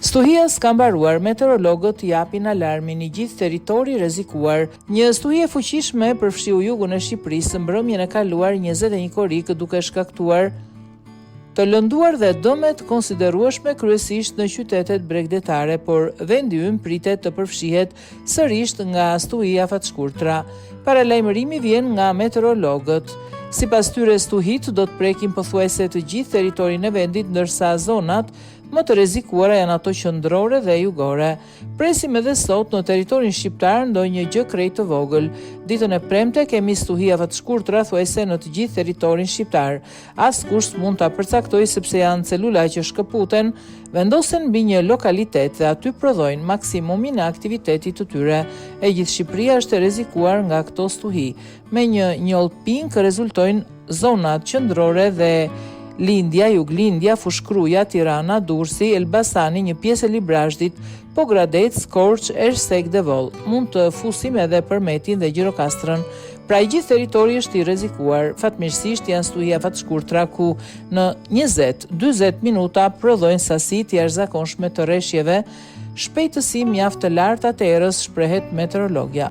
Stuhia s'ka mbaruar, meteorologët japin alarmin i gjithë territori rrezikuar. Një stuhi e fuqishme përfshiu jugun e Shqipërisë mbrëmjen e kaluar 21 korrik duke shkaktuar të lënduar dhe dëme të konsiderueshme kryesisht në qytetet bregdetare, por vendi ynë pritet të përfshihet sërish nga stuhia fatshkurtra. Paralajmërimi vjen nga meteorologët. Sipas tyre, stuhit do të prekin pothuajse të gjithë territorin e vendit, ndërsa zonat më të rrezikuara janë ato qendrore dhe jugore. Presim edhe sot në territorin shqiptar ndonjë gjë krejt të vogël. Ditën e premte kemi stuhia fatshkurtra thuajse në të gjithë territorin shqiptar. Askush mund ta përcaktojë sepse janë celula që shkëputen, vendosen mbi një lokalitet dhe aty prodhojnë maksimumin e aktivitetit të tyre. E gjithë Shqipëria është e rrezikuar nga këto stuhi. Me një njollpink rezultojnë zonat qendrore dhe Lindja, Juglindja, Fushkruja, Tirana, Durrësi, Elbasani, një pjesë e Librazhdit, Pogradec, Korç, Erceg dhe Voll. Mund të fusim edhe Përmetin dhe Gjirokastrën. Pra i gjithë territori është i rrezikuar. Fatmirësisht janë stuhia fatshkurtra ku në 20-40 minuta prodhojnë sasi të jashtëzakonshme të rreshjeve, shpejtësi mjaft të lartë atë erës, shprehet meteorologja.